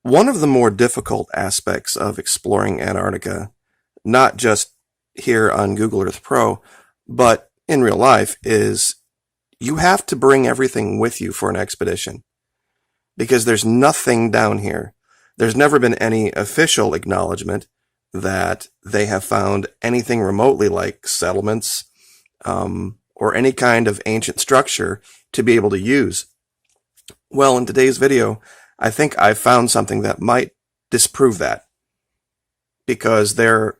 One of the more difficult aspects of exploring Antarctica, not just here on Google Earth Pro, but in real life, is you have to bring everything with you for an expedition. Because there's nothing down here. There's never been any official acknowledgement that they have found anything remotely like settlements or any kind of ancient structure to be able to use. Well, in today's video, I think I've found something that might disprove that, because there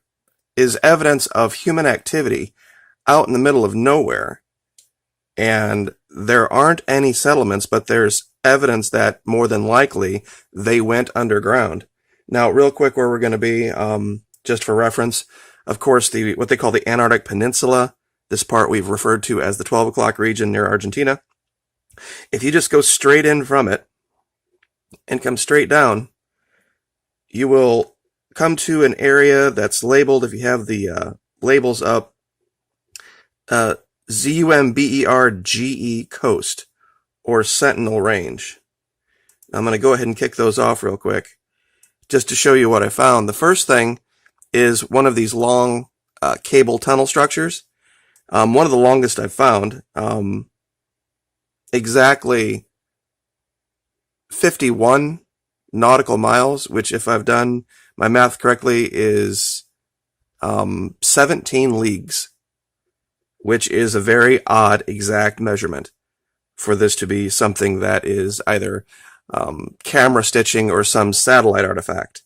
is evidence of human activity out in the middle of nowhere, and there aren't any settlements, but there's evidence that more than likely they went underground. Now, real quick, where we're going to be, just for reference, of course, what they call the Antarctic Peninsula, this part we've referred to as the 12 o'clock region near Argentina. If you just go straight in from it and come straight down, you will come to an area that's labeled, if you have the labels up, ZUMBERGE Coast, or Sentinel Range. I'm going to go ahead and kick those off real quick, just to show you what I found. The first thing is one of these long cable tunnel structures. One of the longest I've found, exactly 51 nautical miles, which, if I've done my math correctly, is 17 leagues, which is a very odd exact measurement for this to be something that is either camera stitching or some satellite artifact.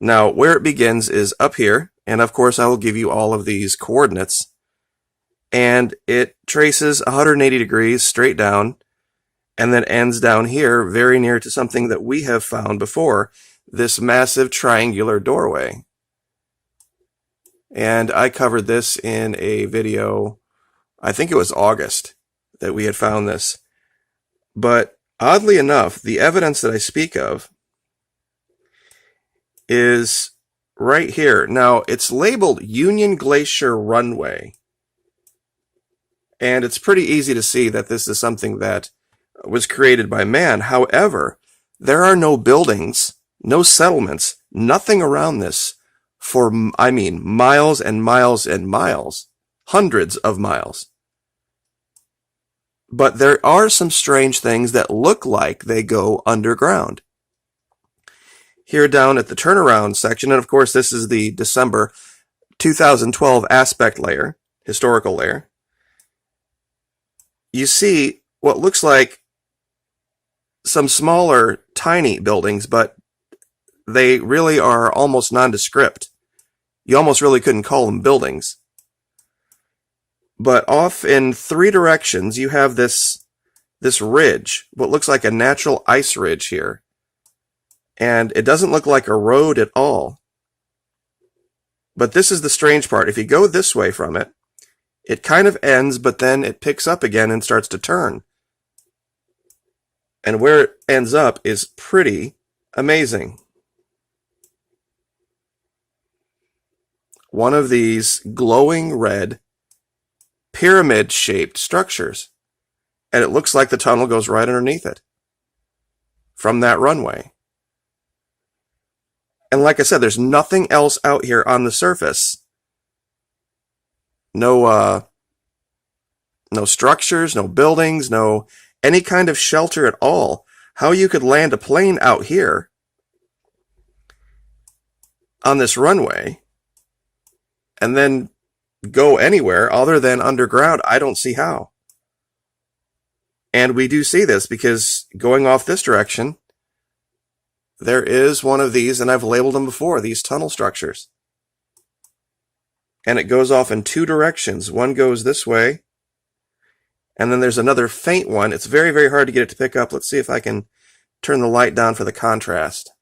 Now, where it begins is up here, and of course I will give you all of these coordinates, and it traces 180 degrees straight down, and then ends down here very near to something that we have found before, this massive triangular doorway. And I covered this in a video, I think it was August, that we had found this. But oddly enough, the evidence that I speak of is right here. Now, it's labeled Union Glacier Runway, and it's pretty easy to see that this is something that was created by man. However, there are no buildings, no settlements, nothing around this for, I mean, miles and miles and miles, hundreds of miles. But there are some strange things that look like they go underground. Here down at the turnaround section, and of course this is the December 2012 aspect layer, historical layer, you see what looks like some smaller, tiny buildings, but they really are almost nondescript. You almost really couldn't call them buildings. But off in three directions, you have this ridge, what looks like a natural ice ridge here. And it doesn't look like a road at all. But this is the strange part. If you go this way from it, it kind of ends, but then it picks up again and starts to turn. And where it ends up is pretty amazing. One of these glowing red pyramid-shaped structures. And it looks like the tunnel goes right underneath it from that runway. And like I said, there's nothing else out here on the surface. No structures, no buildings, no any kind of shelter at all. How you could land a plane out here on this runway and then go anywhere other than underground, I don't see how. And we do see this because going off this direction, there is one of these, and I've labeled them before, these tunnel structures. And it goes off in two directions. One goes this way, and then there's another faint one. It's very, very hard to get it to pick up. Let's see if I can turn the light down for the contrast.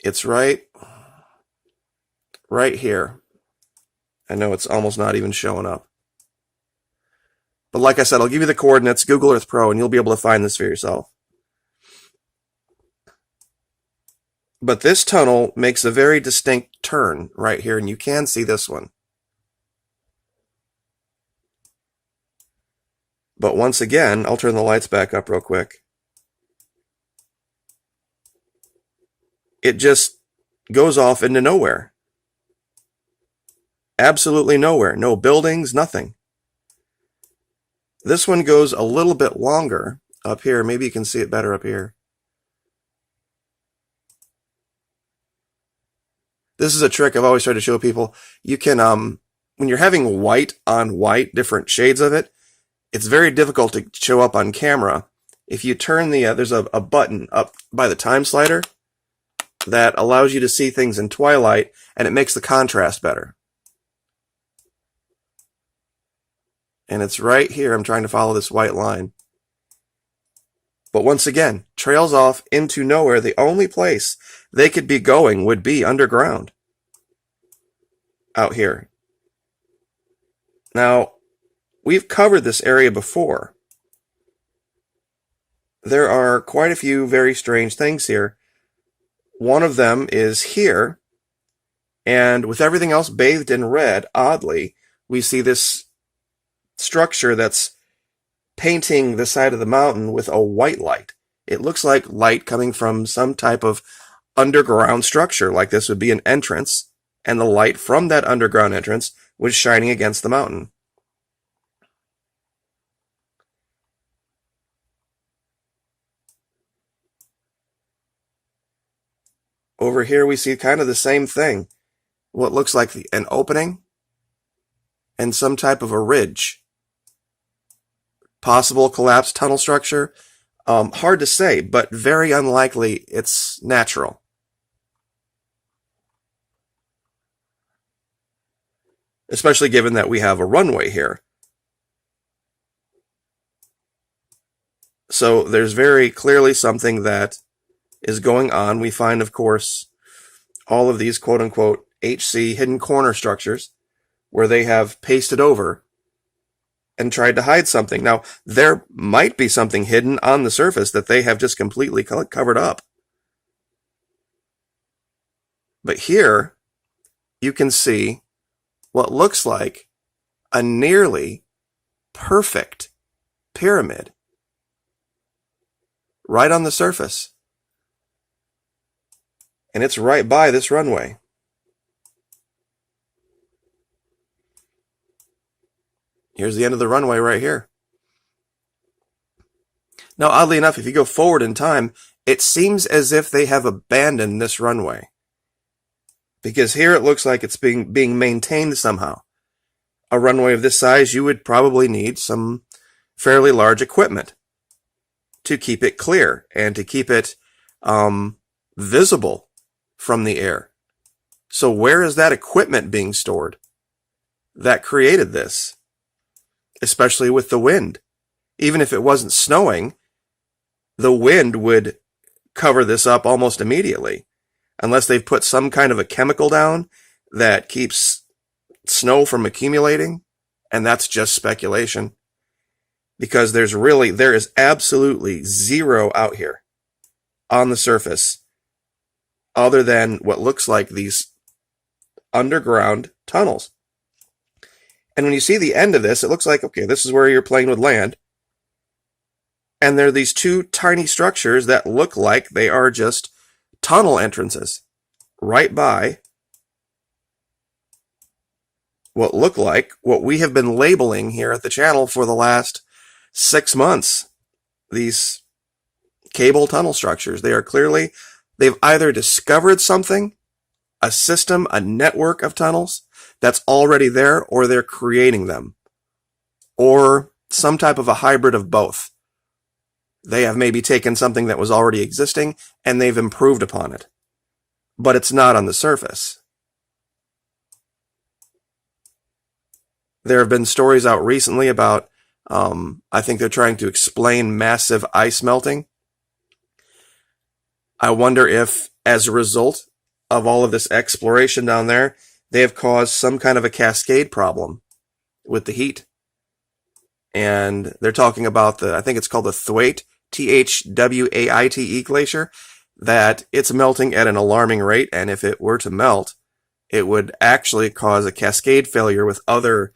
It's right here. I know it's almost not even showing up. But like I said, I'll give you the coordinates, Google Earth Pro, and you'll be able to find this for yourself. But this tunnel makes a very distinct turn right here, and you can see this one. But once again, I'll turn the lights back up real quick. It just goes off into nowhere. Absolutely nowhere. No buildings, nothing. This one goes a little bit longer up here. Maybe you can see it better up here. This is a trick I've always tried to show people. You can, when you're having white on white, different shades of it, it's very difficult to show up on camera. If you turn the, there's a button up by the time slider that allows you to see things in twilight, and it makes the contrast better. And it's right here. I'm trying to follow this white line. But once again, trails off into nowhere. The only place they could be going would be underground out here. Now, we've covered this area before. There are quite a few very strange things here. One of them is here, and with everything else bathed in red, oddly, we see this structure that's painting the side of the mountain with a white light. It looks like light coming from some type of underground structure, like this would be an entrance, and the light from that underground entrance was shining against the mountain. Over here we see kind of the same thing. What looks like an opening and some type of a ridge. Possible collapsed tunnel structure. Hard to say, but very unlikely it's natural. Especially given that we have a runway here. So there's very clearly something that is going on. We find, of course, all of these quote-unquote HC hidden corner structures where they have pasted over and tried to hide something. Now, there might be something hidden on the surface that they have just completely covered up. But here, you can see what looks like a nearly perfect pyramid right on the surface. And it's right by this runway. Here's the end of the runway right here. Now, oddly enough, if you go forward in time, it seems as if they have abandoned this runway. Because here it looks like it's being maintained somehow. A runway of this size, you would probably need some fairly large equipment to keep it clear and to keep it visible from the air. So where is that equipment being stored that created this? Especially with the wind. Even if it wasn't snowing, the wind would cover this up almost immediately. Unless they've put some kind of a chemical down that keeps snow from accumulating. And that's just speculation. Because there is absolutely zero out here on the surface other than what looks like these underground tunnels. And when you see the end of this, it looks like, okay, this is where you're playing with land. And there are these two tiny structures that look like they are just tunnel entrances right by what we have been labeling here at the channel for the last 6 months. These cable tunnel structures. They've either discovered something, a system, a network of tunnels that's already there, or they're creating them, or some type of a hybrid of both. They have maybe taken something that was already existing and they've improved upon it, but it's not on the surface. There have been stories out recently about, I think they're trying to explain massive ice melting. I wonder if, as a result of all of this exploration down there, they have caused some kind of a cascade problem with the heat. And they're talking about I think it's called the Thwaite, Thwaite glacier, that it's melting at an alarming rate. And if it were to melt, it would actually cause a cascade failure with other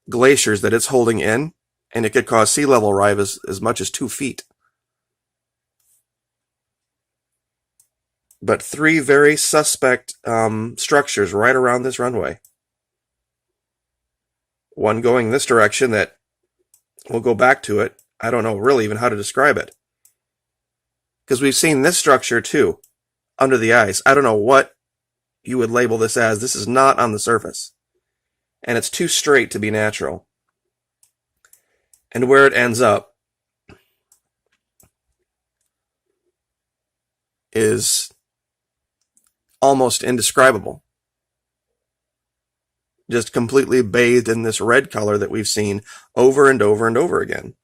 glaciers that it's holding in. And it could cause sea level rise as much as 2 feet. But 3 very suspect structures right around this runway. One going this direction that we'll go back to it. I don't know really even how to describe it. Because we've seen this structure too, under the ice. I don't know what you would label this as. This is not on the surface. And it's too straight to be natural. And where it ends up is almost indescribable. Just completely bathed in this red color that we've seen over and over and over again.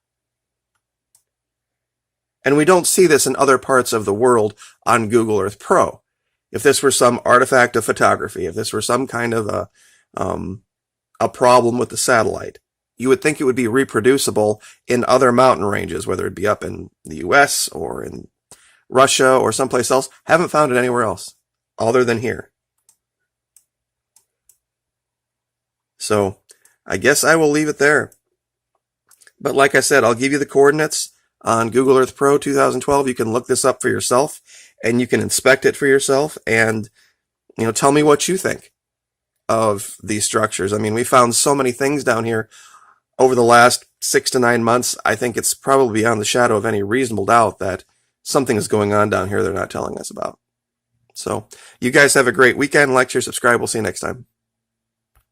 And we don't see this in other parts of the world on Google Earth Pro. If this were some artifact of photography, if this were some kind of a problem with the satellite, you would think it would be reproducible in other mountain ranges, whether it be up in the US or in Russia or someplace else. Haven't found it anywhere else other than here. So I guess I will leave it there. But like I said, I'll give you the coordinates on Google Earth Pro 2012. You can look this up for yourself and you can inspect it for yourself and, tell me what you think of these structures. I mean, we found so many things down here over the last 6 to 9 months. I think it's probably beyond the shadow of any reasonable doubt that something is going on down here they're not telling us about. So you guys have a great weekend. Like, share, subscribe. We'll see you next time.